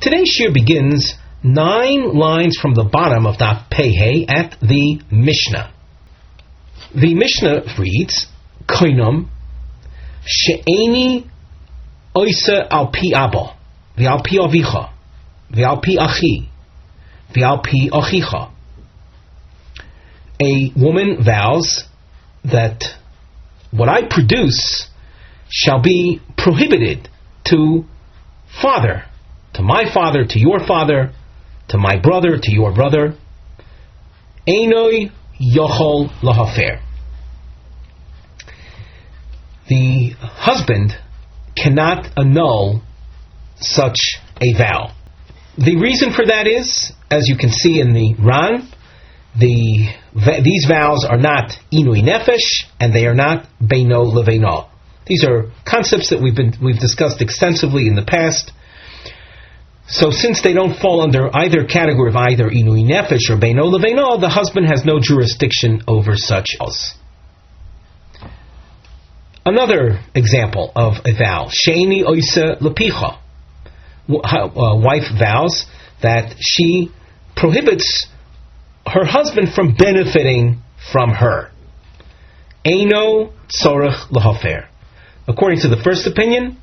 Today's shiur begins 9 lines from the bottom of Daf Pei at the Mishnah. The Mishnah reads, Koinam she'eni oisa al pi abba, v'al pi avicha, v'al pi achi, v'al pi achicha. A woman vows that what I produce shall be prohibited to father, to my father, to your father, to my brother, to your brother. Einoi yochol lahafer. The husband cannot annul such a vow. The reason for that is, as you can see in the Ran, these vows are not inui nefesh, and they are not beino leveino. These are concepts that we've discussed extensively in the past. So since they don't fall under either category of either inui nefesh or beino leveino, the husband has no jurisdiction over such vows. Another example of a vow, sheini oisa lepicha. A wife vows that she prohibits her husband from benefiting from her. Eino tzorech lahafer. According to the first opinion,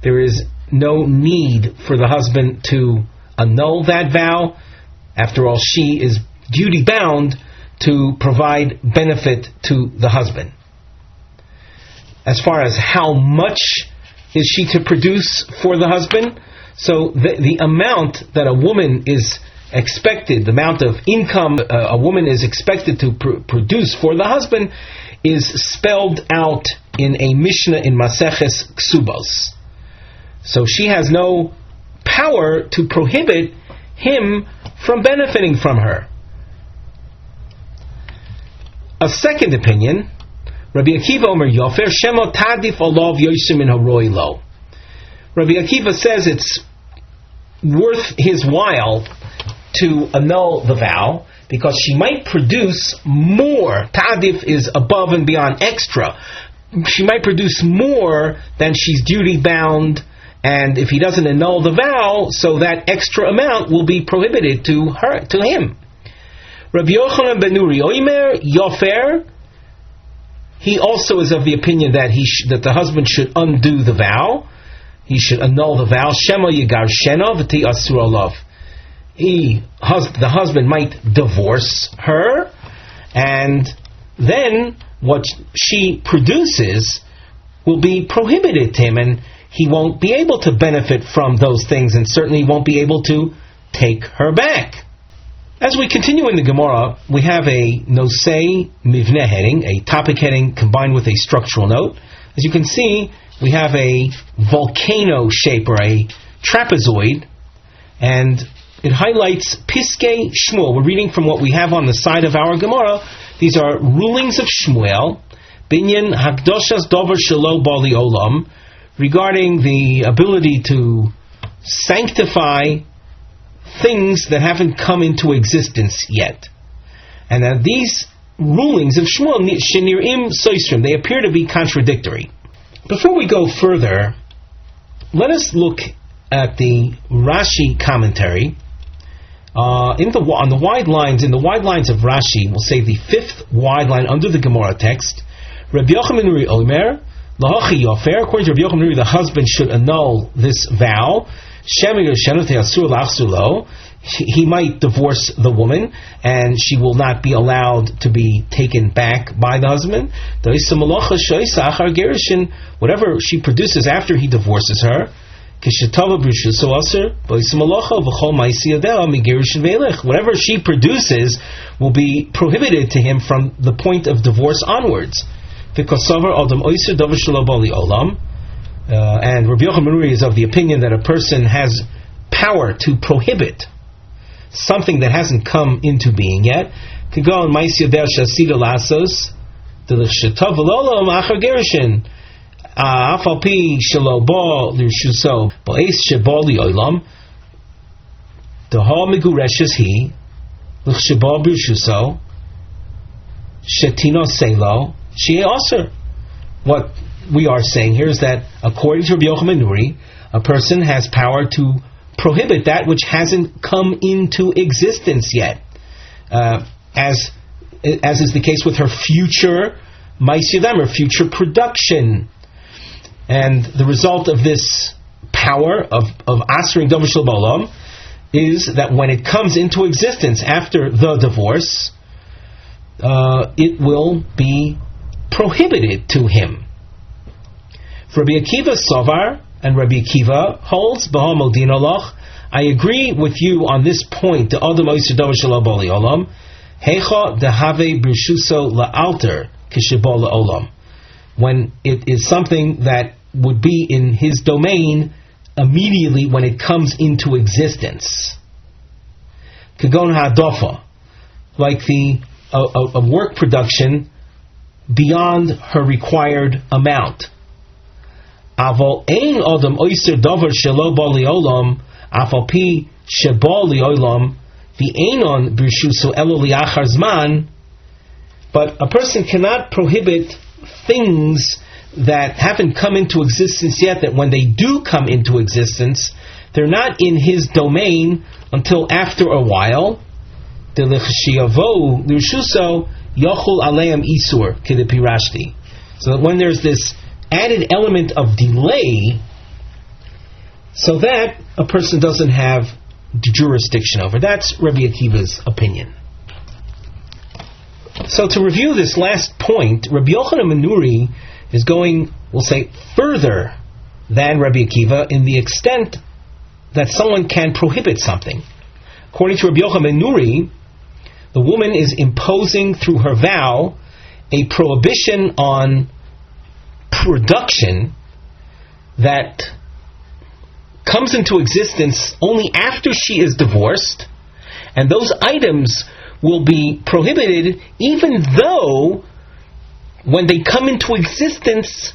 there is no need for the husband to annul that vow. After all, she is duty bound to provide benefit to the husband. As far as how much is she to produce for the husband, so the amount that a woman is expected, the amount of income a woman is expected to produce for the husband is spelled out in a Mishnah in Maseches Ksubos. So she has no power to prohibit him from benefiting from her. A second opinion, Rabbi Akiva Omer Yofer Shemo Tadif Olav Yoshim in Haroi Lo. Rabbi Akiva says it's worth his while to annul the vow because she might produce more. Tadif is above and beyond, extra. She might produce more than she's duty bound, and if he doesn't annul the vow, so that extra amount will be prohibited to him. Rabbi Yochanan ben Nuri Oimer Yofer, he also is of the opinion that that the husband should undo the vow. He should annul the vow. Shema yigar shena v'ti asur olav. The husband might divorce her, and then what she produces will be prohibited to him, and he won't be able to benefit from those things, and certainly won't be able to take her back. As we continue in the Gemara, we have a nosei mivneh heading, a topic heading combined with a structural note. As you can see, we have a volcano shape, or a trapezoid, and it highlights Piskei Shmuel. We're reading from what we have on the side of our Gemara. These are rulings of Shmuel, Binyan Hakdoshas Dover Shelo Bali Olam, regarding the ability to sanctify things that haven't come into existence yet. And that these rulings of Shmuel, Shenirim Soisrim, they appear to be contradictory. Before we go further, let us look at the Rashi commentary. In the wide lines of Rashi, we'll say the 5th wide line under the Gemara text, Rabbi Yochanan ben Nuri Omer, Lahachi Yofer, according to Rabbi Yochanan ben Nuri, the husband should annul this vow. He might divorce the woman, and she will not be allowed to be taken back by the husband. Whatever she produces after he divorces her, whatever she produces will be prohibited to him from the point of divorce onwards. And Rabbi Yochanan ben Nuri is of the opinion that a person has power to prohibit something that hasn't come into being yet. Could go on Ma'is Yoder Shasida Lasos, the Shlita v'Lolam Achar Gerushin, Afal Pi Shelo Bo L'Shuso, Bo'es Shebo Li'Olam, Deha Megureshes He, L'Shebo B'Shuso, Shetino Selo, Shie Oser. What we are saying here is that according to Rabbi Yochanan ben Nuri, a person has power to prohibit that which hasn't come into existence yet, as is the case with her future ma'aseh, her future production. And the result of this power of asering davar shel ba'olam is that when it comes into existence after the divorce, it will be prohibited to him. For Rabbi Akiva Sovar, and Rabbi Akiva holds, I agree with you on this point. The Adam Ozer davar shelo bali olam, hecha dehave b'rishuso la'alter k'shebo la'olam. When it is something that would be in his domain immediately when it comes into existence. Kagon ha'adofa, like a work production beyond her required amount. Aval ein adam oiser davar shelo bali olam, afal pi shebo li olam, v'einon b'rishuso elo liachar zman. But a person cannot prohibit things that haven't come into existence yet, that when they do come into existence, they're not in his domain until after a while. So that when there's this added element of delay, so that a person doesn't have jurisdiction over. That's Rabbi Akiva's opinion. So to review this last point, Rabbi Yochanan ben Nuri is going, we'll say, further than Rabbi Akiva in the extent that someone can prohibit something. According to Rabbi Yochanan ben Nuri, the woman is imposing through her vow a prohibition on production that comes into existence only after she is divorced, and those items will be prohibited even though when they come into existence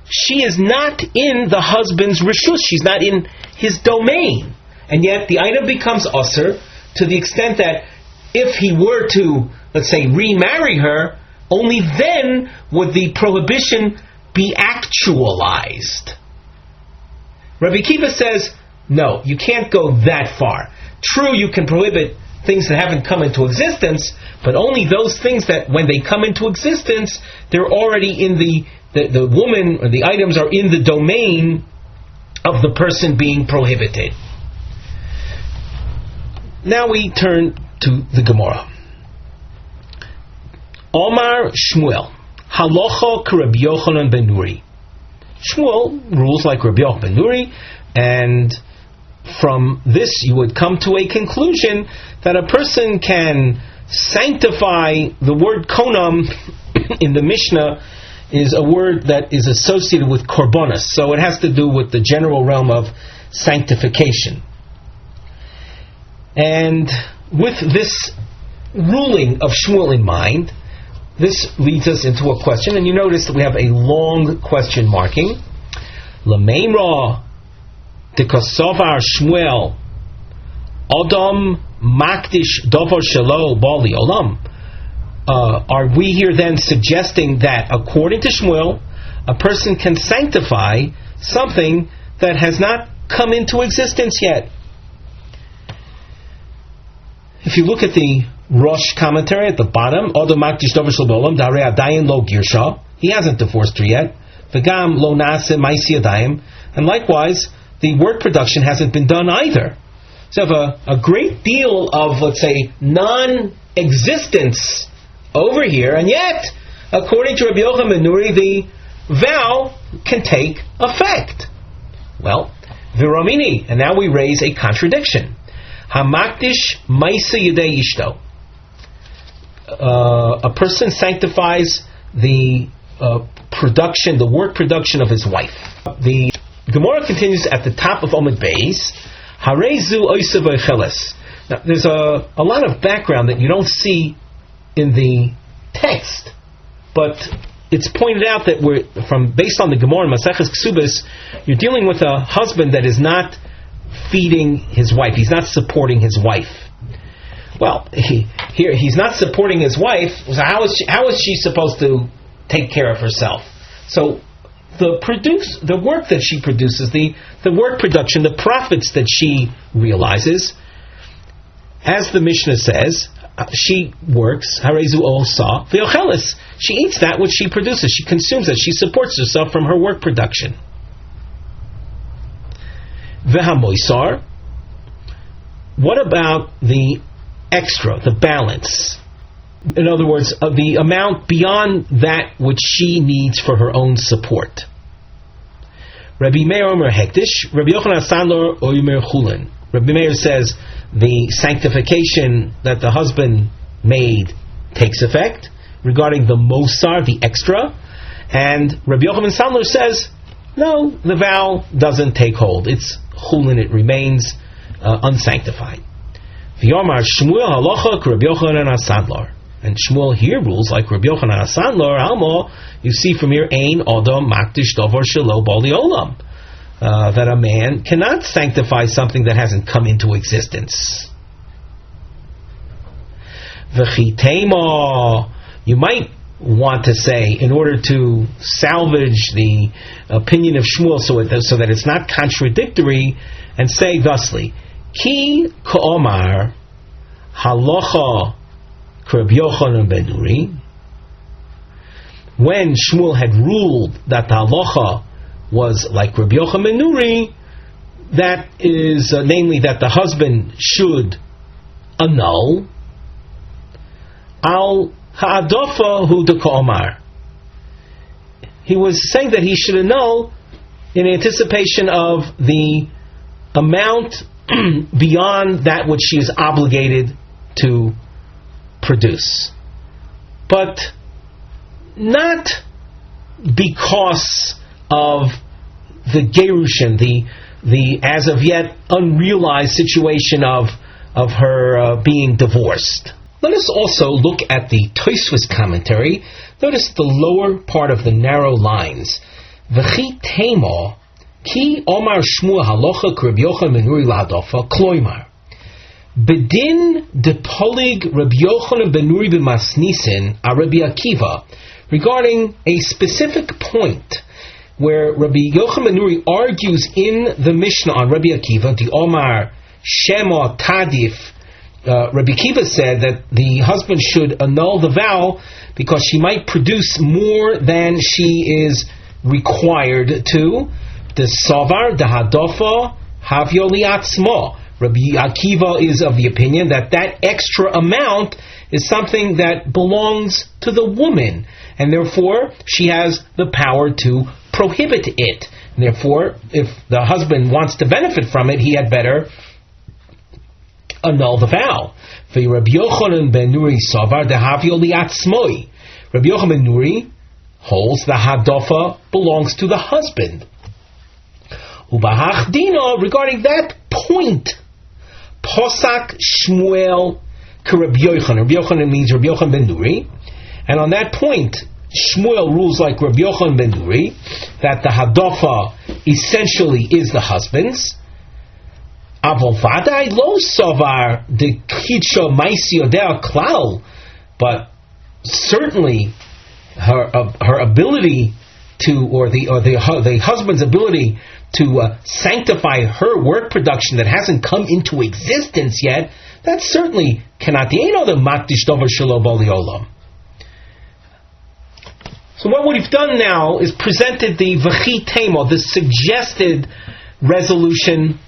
she is not in the husband's rishus, she's not in his domain, and yet the item becomes Ozer to the extent that if he were to, let's say, remarry her, only then would the prohibition be actualized. Rabbi Akiva says, no, you can't go that far. True, you can prohibit things that haven't come into existence, but only those things that when they come into existence, they're already in the woman, or the items are in the domain of the person being prohibited. Now we turn to the Gemara. Omar Shmuel, halacha k'Rabbi Yochanan ben Nuri. Shmuel rules like Rabbi Yochanan ben Nuri, and from this you would come to a conclusion that a person can sanctify. The word konam in the Mishnah is a word that is associated with korbanos, so it has to do with the general realm of sanctification. And with this ruling of Shmuel in mind, this leads us into a question, and you notice that we have a long question marking. L'meimra dekasovar Shmuel Adam makdish davar shelo bali olam. Are we here then suggesting that according to Shmuel, a person can sanctify something that has not come into existence yet? If you look at the Rosh commentary at the bottom, Adam makdish davar shelo bali olam darei adayin lo girsha. He hasn't divorced her yet. V'gam lo nase ma'aseh adayim. And likewise, the work production hasn't been done either. So you have a great deal of, let's say, non-existence over here, and yet, according to Rabbi Yochanan ben Nuri, the vow can take effect. Well, Viramini, and now we raise a contradiction. Hamakdish ma'aseh yedei ishto. A person sanctifies the production, the work production of his wife. The Gemara continues at the top of Omid Beis. Harezu oisav oicheles. Now, there's a lot of background that you don't see in the text, but it's pointed out that based on the Gemara in Maseches Ksubis, you're dealing with a husband that is not feeding his wife. He's not supporting his wife. Well, he's not supporting his wife. So how is she supposed to take care of herself? So the work that she produces, the work production, the profits that she realizes. As the Mishnah says, she works, harezu osa v'yochelis. She eats that which she produces. She consumes it. She supports herself from her work production. V'hamoisar. What about the extra, the balance? In other words, the amount beyond that which she needs for her own support. Rabbi Meir Omer Hektish, Rabbi Yehonasan Berger Chulin. Rabbi Meir says the sanctification that the husband made takes effect regarding the mosar, the extra, and Rabbi Yochanan Sandler says no, the vow doesn't take hold. It's chulin, it remains unsanctified. V'yomar Shmuel halacha k'Rabbi Yochanan HaSandlar. And Shmuel here rules like Rabbi Yochanan HaSandlar. Almo, you see from here, ein adam makdish davar shelo bali olam. That a man cannot sanctify something that hasn't come into existence. V'chitema, you might want to say, in order to salvage the opinion of Shmuel so that it's not contradictory, and say thusly, Ki ka'omar halacha k'Rabbi Yochanan ben Nuri. When Shmuel had ruled that the halacha was like Rabbi Yochanan ben Nuri, that is, namely that the husband should annul, al ha'adafa hu de ka'omar. He was saying that he should annul in anticipation of the amount beyond that which she is obligated to produce, but not because of the gerushin, the as of yet unrealized situation of her being divorced. Let us also look at the Tosfos commentary. Notice the lower part of the narrow lines. V'chi tema ki omar Shmuel halacha k'Rabbi Yochanan ben Nuri la'adafa kloimar. Bedin depolig Rabbi Yochanan ben Nuri b'masnisin a Rabbi Akiva, regarding a specific point where Rabbi Yochanan ben Nuri argues in the Mishnah on Rabbi Akiva, the Omar Shema Tadif. Rabbi Akiva said that the husband should annul the vow because she might produce more than she is required to. The Savar, the Hadofa, Havyo liatzmo. Rabbi Akiva is of the opinion that extra amount is something that belongs to the woman, and therefore she has the power to prohibit it. And therefore, if the husband wants to benefit from it, he had better annul the vow. Rabbi Yochanan ben Nuri Savar the Havyo liatzmoi. Rabbi Yochanan ben Nuri holds the Hadofa belongs to the husband. Ubahachdina, regarding that point, Posak Shmuel Rabbi Yochanan. Rabbi Yochanan means Rabbi Yochanan ben Nuri, and on that point, Shmuel rules like Rabbi Yochanan ben Nuri that the Hadofa essentially is the husband's. Avovadai lo savar de kidsho maisi odea klal, but certainly her ability to, or the husband's ability to sanctify her work production that hasn't come into existence yet, that certainly cannot be. So what we've done now is presented the v'chi tema, the suggested resolution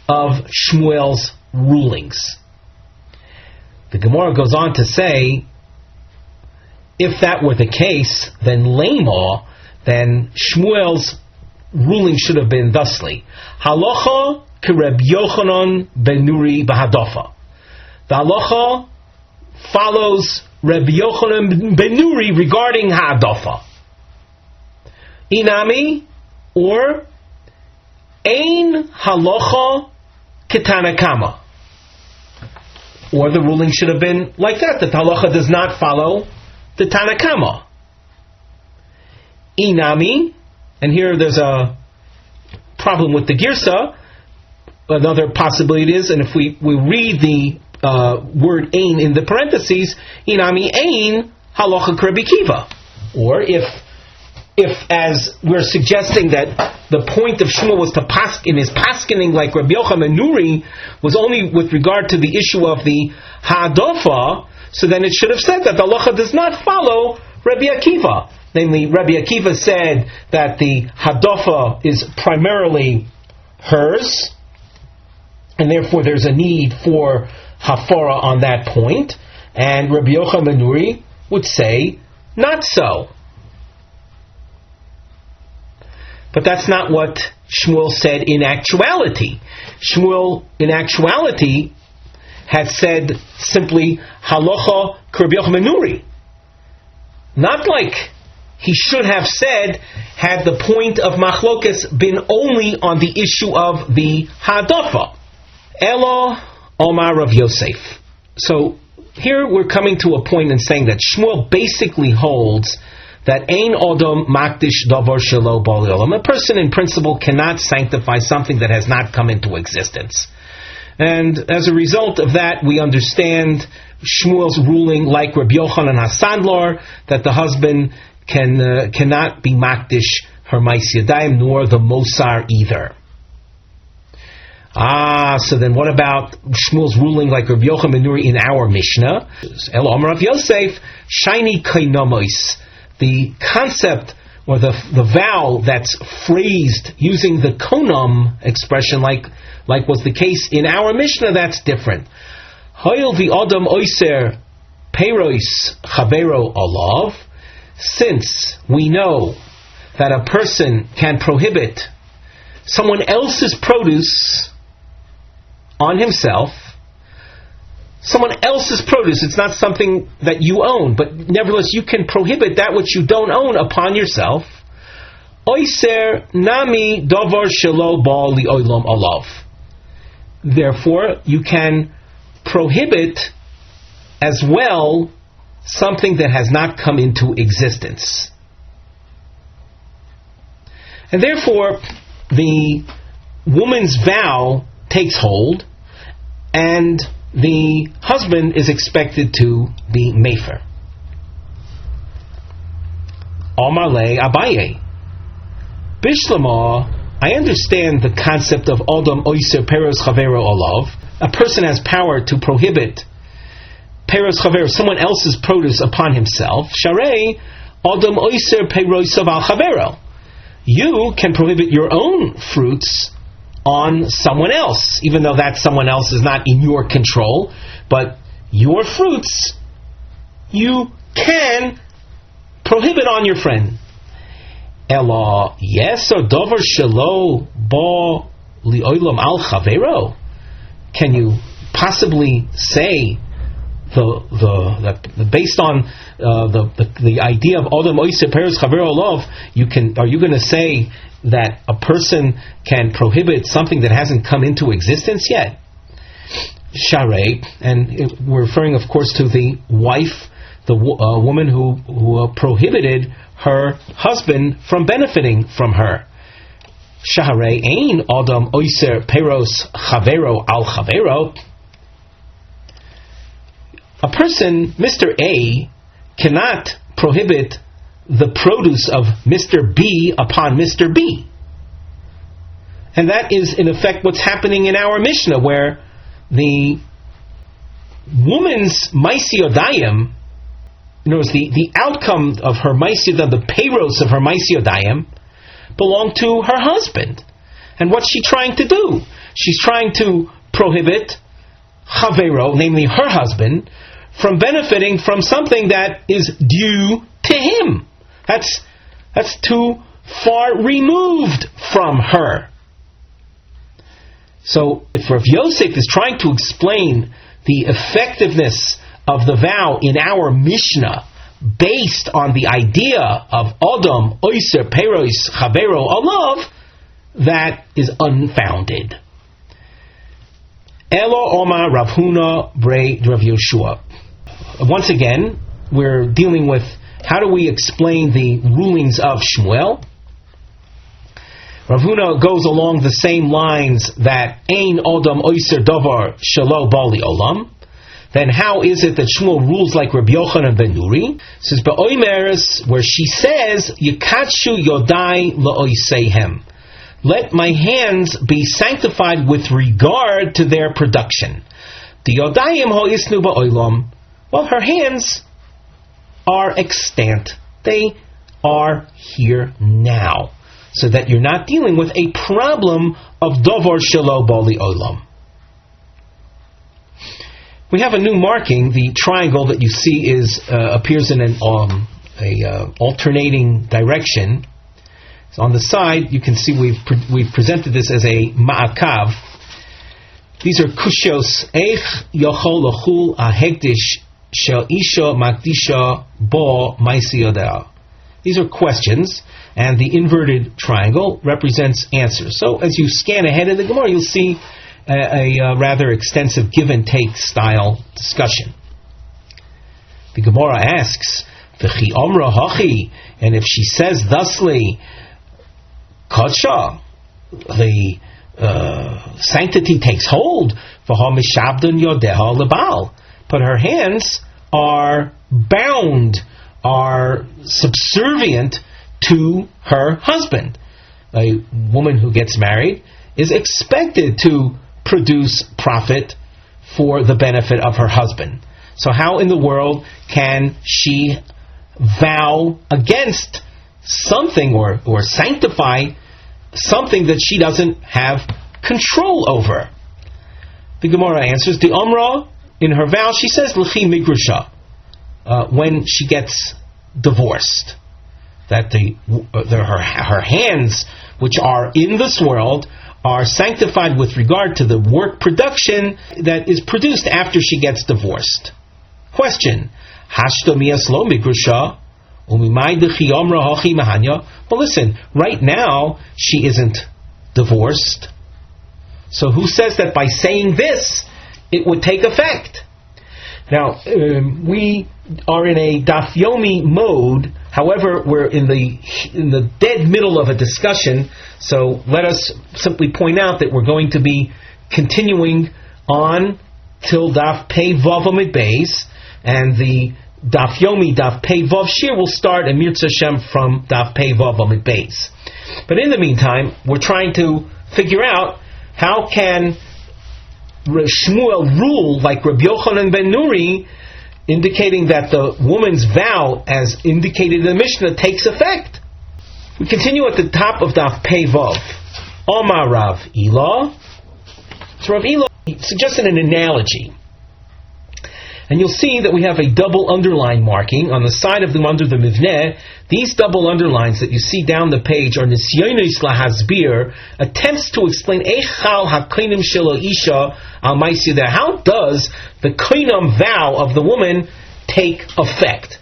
of Shmuel's rulings. The Gemara goes on to say, if that were the case, then lema, then Shmuel's ruling should have been thusly: halacha k'Rabbi Yochanan ben Nuri b'hadofa. The halacha follows Rabbi Yochanan ben Nuri regarding ha'adofa. Inami, or ein halacha k'Tanakama. Or the ruling should have been like that the halacha does not follow the Tanakama. Inami, and here there's a problem with the girsa. Another possibility is, and if we read the word ein in the parentheses, inami ein halacha k'Rabbi Akiva. Or if if, as we're suggesting, that the point of Shmuel was to in his paskening like Rabbi Yochanan Nuri was only with regard to the issue of the ha'adafa, so then it should have said that the halacha does not follow Rabbi Akiva. Namely, Rabbi Akiva said that the ha'adafa is primarily hers, and therefore there's a need for hafara on that point, and Rabbi Yochanan Nuri would say not so. But that's not what Shmuel said in actuality. Shmuel, in actuality, had said simply halacha k'Rabbi Yochanan Nuri. Not like he should have said had the point of machlokes been only on the issue of the ha'adafa. Elo Omar Rav Yosef. So here we're coming to a point in saying that Shmuel basically holds that Ein Odom Makdish Davar Shelo Bali Olam. A person in principle cannot sanctify something that has not come into existence. And as a result of that, we understand Shmuel's ruling like Rabbi Yochanan HaSandlar, that the husband cannot be Makdish her Mais Yadayim, nor the Mosar either. So then what about Shmuel's ruling like Rabbi Yochanan Nuri in our Mishnah? El Omer Rav Yosef, Shiny Kainomois. The concept or the vow that's phrased using the konam expression like was the case in our Mishnah, that's different. Hoyel v'odam oiser peiros chavero olav. Since we know that a person can prohibit someone else's produce on himself, someone else's produce, it's not something that you own, but nevertheless you can prohibit that which you don't own upon yourself. Oiser nami davar shelo ba li olam alav. Therefore, you can prohibit as well something that has not come into existence. And therefore, the woman's vow takes hold, and the husband is expected to be mefer. Amar le Abaye. Bishlama, I understand the concept of Odom Oiser Peros Chavero Olav. A person has power to prohibit Peros Chavero, someone else's produce, upon himself. Sharei Odom Oiser Peros Al Chavero. You can prohibit your own fruits on someone else, even though that someone else is not in your control, but your fruits you can prohibit on your friend. Ela yes or dover shelo ba li olam al chavero. Can you possibly say based on the idea of Odom Oiser Peros Chavero Olav, are you going to say that a person can prohibit something that hasn't come into existence yet? Sharei, and we're referring, of course, to the wife, the woman who prohibited her husband from benefiting from her. Sharei ein Odom Oiser Peros Chavero al Chavero. A person, Mr. A, cannot prohibit the produce of Mr. B upon Mr. B. And that is, in effect, what's happening in our Mishnah, where the woman's Maisi Yodayim, in other words, the outcome of her Maisi Yodayim, the payros of her Maisi Yodayim, belong to her husband. And what's she trying to do? She's trying to prohibit Chavero, namely her husband, from benefiting from something that is due to him. That's too far removed from her. So if Rav Yosef is trying to explain the effectiveness of the vow in our Mishnah based on the idea of Odom Oiser Peros Chavero Olav, that is unfounded. Elo Omar Rav Huna Brei Rav Yoshua. Once again, we're dealing with how do we explain the rulings of Shmuel. Rav Huna goes along the same lines that Ein Odom Oiser Davar Shelo Bali Olam, then how is it that Shmuel rules like Rabbi Yochanan ben Nuri? It says, Be'oimeres, where she says, Yikatshu yodai la'oiseihem. Let my hands be sanctified with regard to their production. The yodayim ho'isnu ba'olam. Well, her hands are extant. They are here now. So that you're not dealing with a problem of dovar shelo bali olam. We have a new marking. The triangle that you see appears in an alternating direction. So on the side, you can see we've presented this as a ma'akav. These are kushios. Eich yochol lachul ahekdish shel isha makdisha bo maisi yodea. These are questions, and the inverted triangle represents answers. So as you scan ahead in the Gemara, you'll see a rather extensive give and take style discussion. The Gemara asks, "V'chi omra hachi," and if she says thusly, "Kadsha," the sanctity takes hold. V'ha mishabdun yodeha lebal, but her hands are bound, are subservient to her husband. A woman who gets married is expected to produce profit for the benefit of her husband. So how in the world can she vow against something or sanctify something that she doesn't have control over? The Gemara answers, the Umrah, in her vow, she says, L'chi migrusha, when she gets divorced. That her hands, which are in this world, are sanctified with regard to the work production that is produced after she gets divorced. Question: Hashto miyaslo migrusha umimai dechi omra hachi mahanya. Well, listen. Right now, she isn't divorced. So, who says that by saying this, it would take effect? Now, we are in a Daf Yomi mode. However, we're in the dead middle of a discussion, so let us simply point out that we're going to be continuing on till Daf Pei Vav Amid Beis, and the Daf Yomi, Daf Pei Vav Shir will start in Mirza Shem from Daf Pei Vav Amid Beis. But in the meantime, we're trying to figure out how can Shmuel rule like Rabbi Yochanan ben Nuri, indicating that the woman's vow, as indicated in the Mishnah, takes effect. We continue at the top of Daf Pei Vav. Omar Rav Ila. So Rav Ila suggested an analogy. And you'll see that we have a double underline marking on the side of them under the mivneh. These double underlines that you see down the page are nisyonos lahasbir, attempts to explain echal hakoinim shelo isha al maisi. How does the koinam vow of the woman take effect?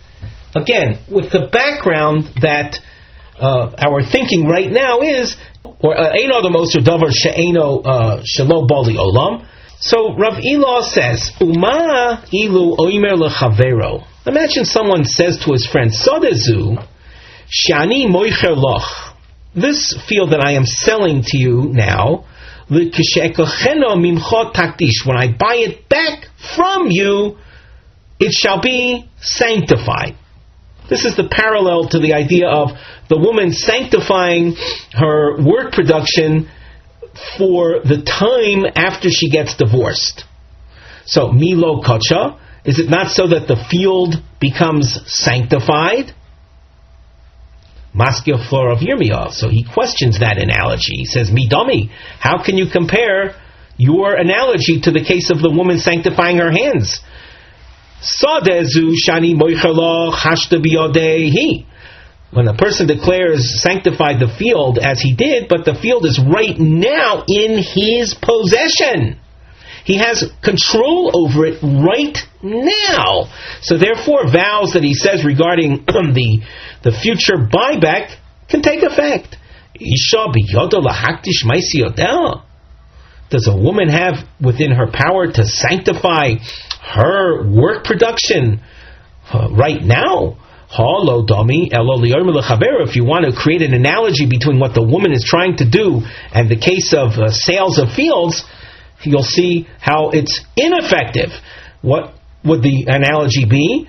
Again, with the background that our thinking right now is, or eino the most davar she'eino shelo bali olam. So Rav Ilah says, Uma ilu oimer lechavero. Imagine someone says to his friend, Sodezu, shani moicher loch. This field that I am selling to you now, l'kishekocheno mimcho takdish. When I buy it back from you, it shall be sanctified. This is the parallel to the idea of the woman sanctifying her work production for the time after she gets divorced. So, Milo Kacha, is it not so that the field becomes sanctified? Maskil Flor of Yirmiyah. So he questions that analogy. He says, Midami, how can you compare your analogy to the case of the woman sanctifying her hands? Sadezu Shani Moichelo Hashta Biyodehi. When a person declares sanctified the field as he did, but the field is right now in his possession. He has control over it right now. So therefore, vows that he says regarding the future buyback can take effect. Isha biyodo lahaktish maisi yodel. Does a woman have within her power to sanctify her work production right now? If you want to create an analogy between what the woman is trying to do and the case of sales of fields, you'll see how it's ineffective. What would the analogy be?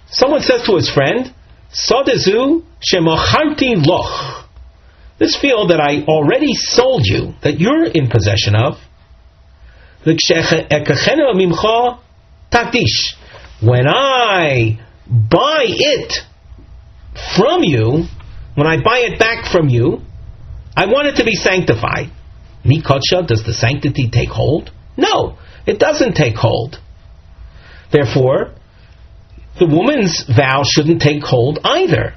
Someone says to his friend, Sodezu shemacharti loch. This field that I already sold you, that you're in possession of, when I buy it from you, when I buy it back from you, I want it to be sanctified. Mikotsha, does the sanctity take hold? No, it doesn't take hold. Therefore, the woman's vow shouldn't take hold either.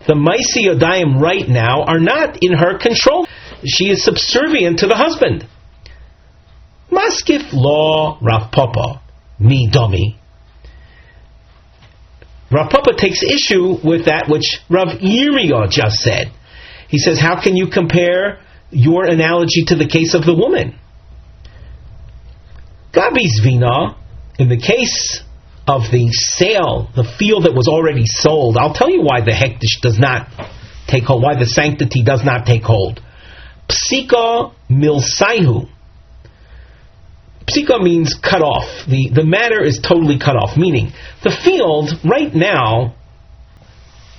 The Maisi Yodayim right now are not in her control. She is subservient to the husband. Maskif law Rav Papa, mi domi. Rav Papa takes issue with that which Rav Yirmiyah just said. He says, how can you compare your analogy to the case of the woman? Gabi Zvina, in the case of the sale, the field that was already sold, I'll tell you why the hektish does not take hold, why the sanctity does not take hold. Psika milsaihu. Psika means cut off. The matter is totally cut off, meaning the field right now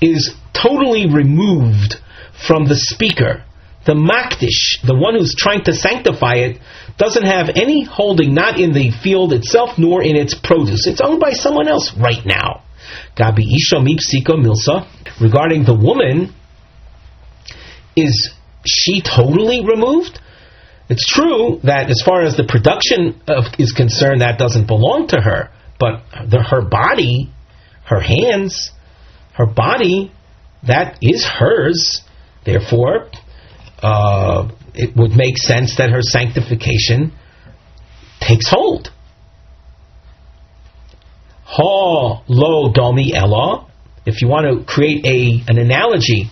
is totally removed from the speaker. The makdish, the one who's trying to sanctify it, doesn't have any holding, not in the field itself, nor in its produce. It's owned by someone else right now. Gabi isha mi psika milsa. Regarding the woman, is she totally removed? It's true that as far as the production is concerned, that doesn't belong to her. But her body, her hands, her body, that is hers. Therefore, it would make sense that her sanctification takes hold. Ha lo domi ella. If you want to create an analogy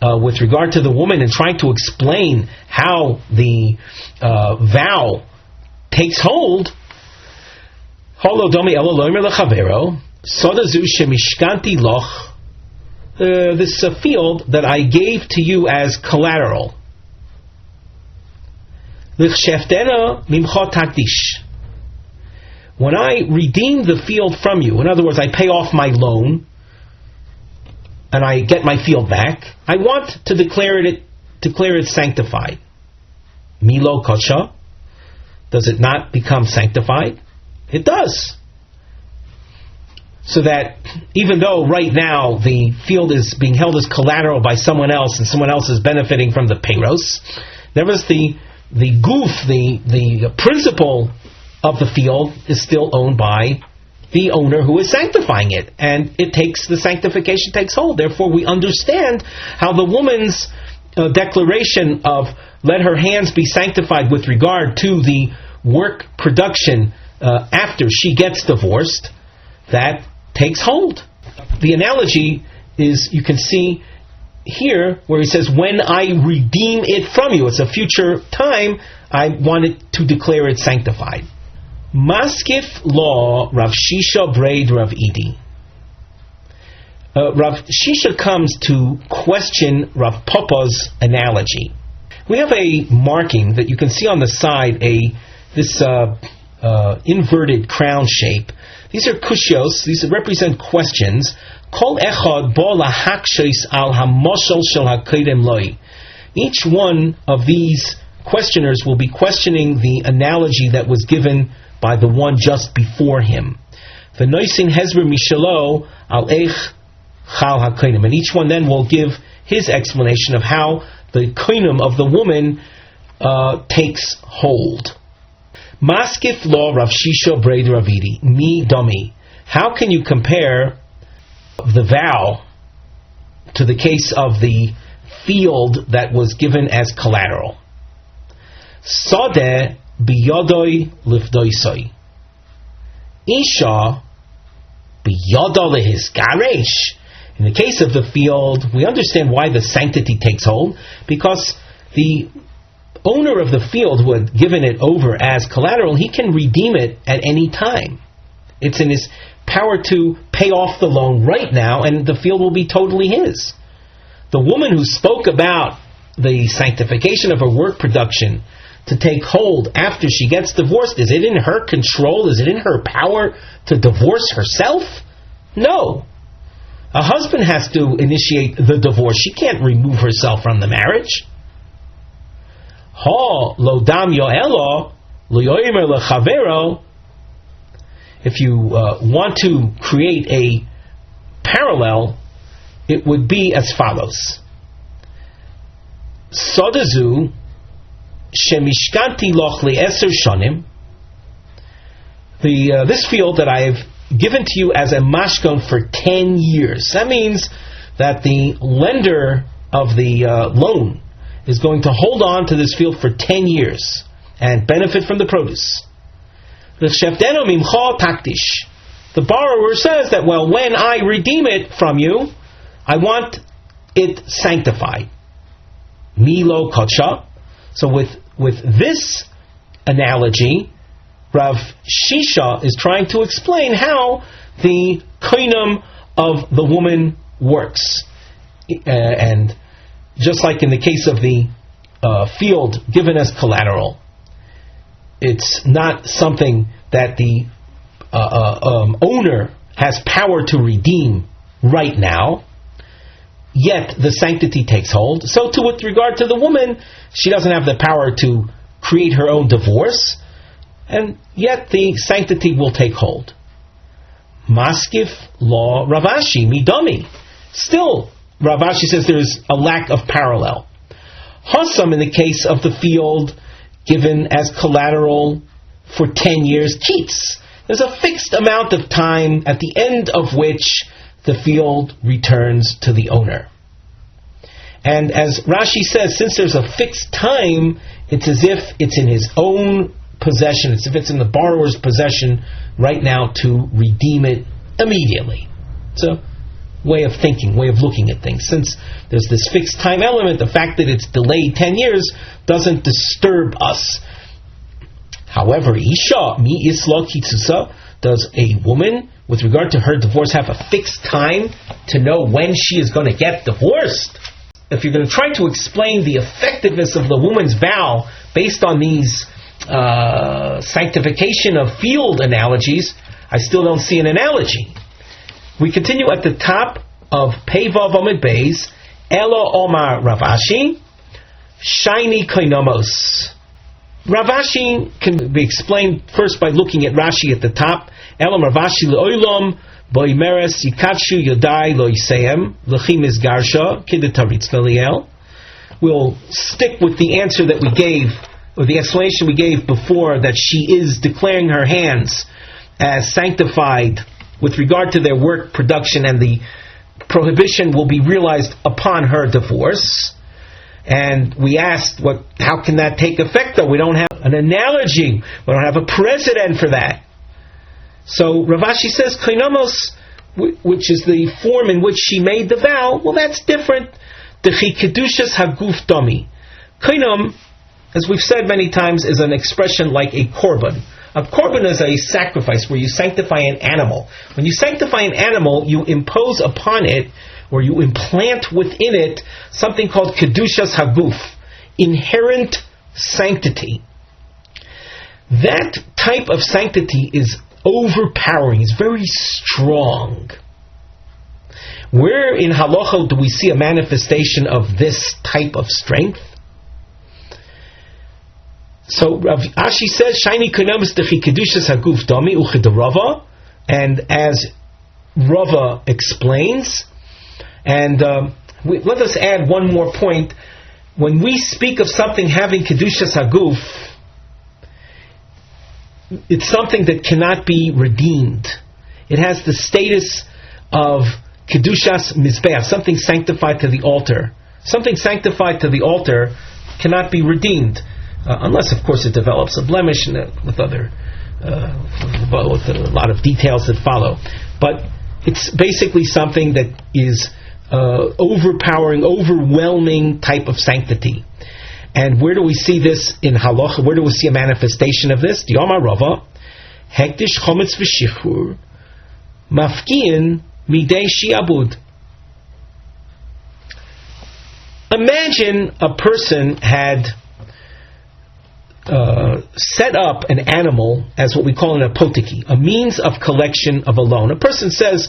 with regard to the woman and trying to explain how the vow takes hold, ha lo domi ella loimer lechavero sodazu shemishkanti loch. This field that I gave to you as collateral. When I redeem the field from you, in other words, I pay off my loan and I get my field back, I want to declare it sanctified. Milo kocha, does it not become sanctified? It does. So that even though right now the field is being held as collateral by someone else and someone else is benefiting from the payros, nevertheless the goof, the principle of the field is still owned by the owner who is sanctifying it, and the sanctification takes hold. Therefore, we understand how the woman's declaration of let her hands be sanctified with regard to the work production after she gets divorced, that takes hold. The analogy is, you can see here where he says, when I redeem it from you, it's a future time, I want it to declare it sanctified. Maskif law Rav Shisha braid Rav Idi. Rav Shisha comes to question Rav Papa's analogy. We have a marking that you can see on the side, this inverted crown shape. These are kushios. These represent questions. Kol echad bo lahakshis al hamoshel shel hakedem loi. Each one of these questioners will be questioning the analogy that was given by the one just before him. V'noisin hezber mishalo al eich chal hakedem. And each one then will give his explanation of how the koinim of the woman takes hold. Maskif law Rav Shisha braid Ravidi mi domi. How can you compare the vow to the case of the field that was given as collateral? Sadeh biyodoi lifdoisoi. Isha biyodo lehisgaresh. In the case of the field, we understand why the sanctity takes hold, because the owner of the field who had given it over as collateral, he can redeem it at any time. It's in his power to pay off the loan right now, and the field will be totally his. The woman who spoke about the sanctification of her work production to take hold after she gets divorced? Is it in her control? Is it in her power to divorce herself? No. A husband has to initiate the divorce. She can't remove herself from the marriage. If you want to create a parallel, it would be as follows. Sodazu shemishkanti loch li-eser shonim. This field that I've given to you as a mashkon for 10 years. That means that the lender of the loan is going to hold on to this field for 10 years and benefit from the produce. The borrower says that, well, when I redeem it from you, I want it sanctified. Milo kodsha. So with this analogy, Rav Shisha is trying to explain how the koinam of the woman works. And just like in the case of the field given as collateral, it's not something that the owner has power to redeem right now, yet the sanctity takes hold. So too with regard to the woman, she doesn't have the power to create her own divorce, and yet the sanctity will take hold. Maskif law Ravashi midami. Still, Ravashi says there's a lack of parallel. Hasam, in the case of the field given as collateral for 10 years, keeps. There's a fixed amount of time at the end of which the field returns to the owner. And as Rashi says, since there's a fixed time, it's as if it's in his own possession, it's as if it's in the borrower's possession right now to redeem it immediately. It's a way of thinking, way of looking at things. Since there's this fixed time element, the fact that it's delayed 10 years doesn't disturb us. However, Isha mi isla kitzusa, does a woman, with regard to her divorce, have a fixed time to know when she is going to get divorced? If you're going to try to explain the effectiveness of the woman's vow based on these sanctification of field analogies, I still don't see an analogy. We continue at the top of Pei Vav Amud Beis. Elo Omar Ravashi, Shiny Koinomos. Ravashi can be explained first by looking at Rashi at the top. Elo Ravashi le'olam boimeres yikatshu yodai lo yiseim lechim izgarsha kidetaritz naliel. We'll stick with the answer that we gave, or the explanation we gave before, that she is declaring her hands as sanctified with regard to their work production, and the prohibition will be realized upon her divorce. And we asked, how can that take effect though? We don't have an analogy. We don't have a precedent for that. So Ravashi says, Koinamos, which is the form in which she made the vow, well, that's different. Dechi kedushas haguf domi. Koinom, as we've said many times, is an expression like a korban. A korban is a sacrifice where you sanctify an animal. When you sanctify an animal, you impose upon it, or you implant within it, something called kedushas haguf, inherent sanctity. That type of sanctity is overpowering, is very strong. Where in halacha do we see a manifestation of this type of strength? So Rav Ashi says, "Shiny konamis dechi kedushas haguf dami uchid Rava," and as Rava explains, and let us add one more point. When we speak of something having kedushas haguf, it's something that cannot be redeemed. It has the status of kedushas mizbeach, something sanctified to the altar. Something sanctified to the altar cannot be redeemed. Unless, of course, it develops a blemish with a lot of details that follow. But it's basically something that is overpowering, overwhelming type of sanctity. And where do we see this in halacha? Where do we see a manifestation of this? Diyama Rava, hektish chometz v'shichur, mafkiin midei shiabud. Imagine a person had set up an animal as what we call an apoteki, a means of collection of a loan. A person says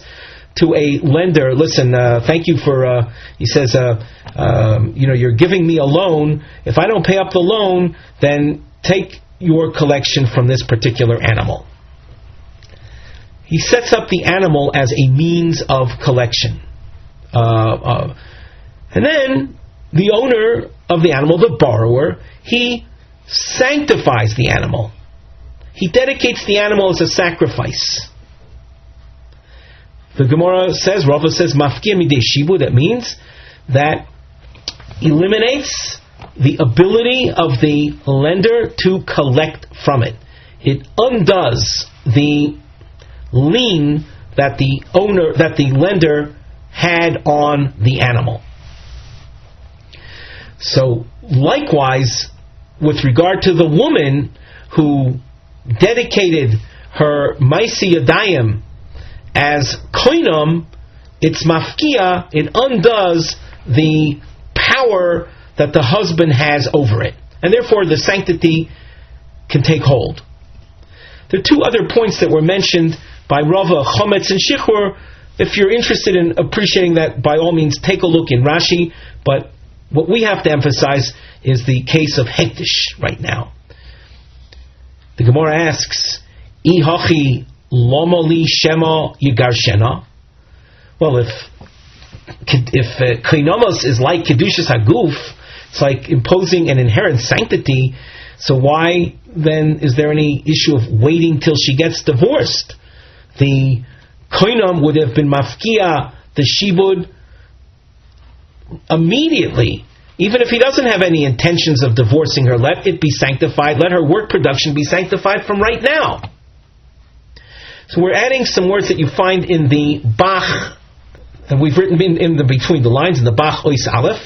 to a lender, listen, thank you for, he says, you're giving me a loan. If I don't pay up the loan, then take your collection from this particular animal. He sets up the animal as a means of collection. And then the owner of the animal, the borrower, he sanctifies the animal. He dedicates the animal as a sacrifice. The Gemara says, Rava says, mafkia midei shibu, that means that eliminates the ability of the lender to collect from it. It undoes the lien that the lender had on the animal. So, likewise, with regard to the woman who dedicated her maisi yadayim as koinam, it's mafkia, it undoes the power that the husband has over it. And therefore the sanctity can take hold. There are two other points that were mentioned by Rava, chometz and shiur. If you're interested in appreciating that, by all means take a look in Rashi, but what we have to emphasize is the case of hektish right now. The Gemara asks, Ihachi lomali shema yigarshena. Well, if koinamos is like kedushas haguf, it's like imposing an inherent sanctity, so why then is there any issue of waiting till she gets divorced? The koinam would have been mafkia, the shibud, immediately. Even if he doesn't have any intentions of divorcing her, let it be sanctified, let her work production be sanctified from right now. So we're adding some words that you find in the Bach, and we've written in the between the lines in the Bach Ois Aleph.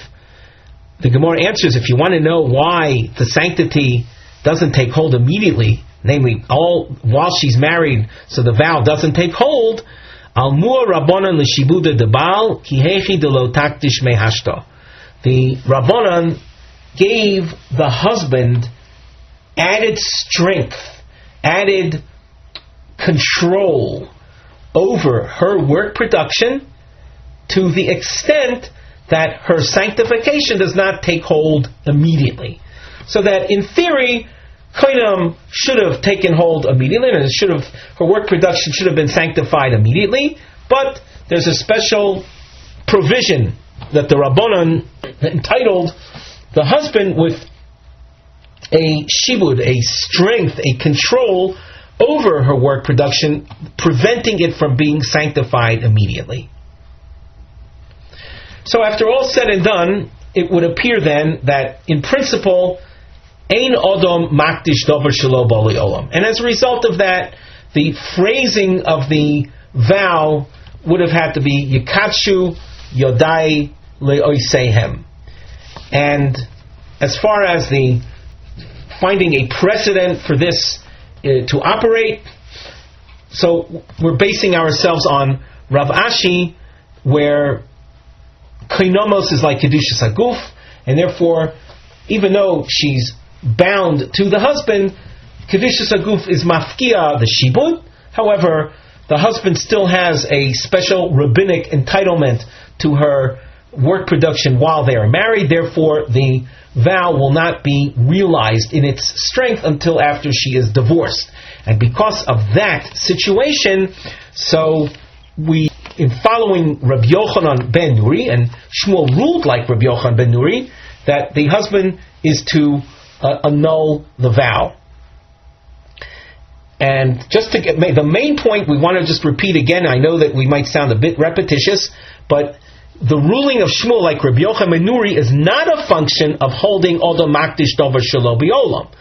The Gemara answers, if you want to know why the sanctity doesn't take hold immediately, namely while she's married, so the vow doesn't take hold, Al Mu'ah Rabbanan l'shibuda debal ki hechi delo taktish mehashta. The Rabbanan gave the husband added strength, added control over her work production to the extent that her sanctification does not take hold immediately. So that in theory, koinam should have taken hold immediately, and her work production should have been sanctified immediately, but there's a special provision that the Rabbanan entitled the husband with a shibud, a strength, a control over her work production, preventing it from being sanctified immediately. So after all said and done, it would appear then that in principle, ein odom makdish dover shelo bali olam. And as a result of that, the phrasing of the vow would have had to be yikatshu yodai leoisehem. And as far as the finding a precedent for this to operate, so we're basing ourselves on Rav Ashi, where koinamos is like kedushas haguf, and therefore, even though she's bound to the husband, kedushas haguf is mafkia, the shibud. However, the husband still has a special rabbinic entitlement to her work production while they are married. Therefore, the vow will not be realized in its strength until after she is divorced. And because of that situation, so we, in following Rabbi Yochanan ben Nuri, and Shmuel ruled like Rabbi Yochanan ben Nuri, that the husband is to annul the vow. And just to get the main point, we want to just repeat again. I know that we might sound a bit repetitious, but the ruling of Shmuel like Rabbi Yochanan ben Nuri is not a function of holding Odom Makdish Dover Shelo B'Olam,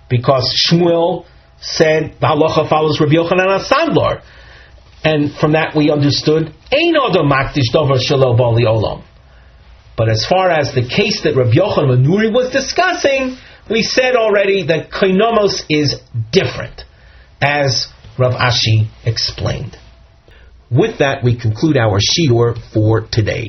because Shmuel said the halacha follows Rabbi Yochanan HaSandlar, and from that we understood Ein Odom Makdish Dover Shelo B'Olam. But as far as the case that Rabbi Yochanan ben Nuri was discussing, we said already that koinamos is different, as Rav Ashi explained. With that, we conclude our shiur for today.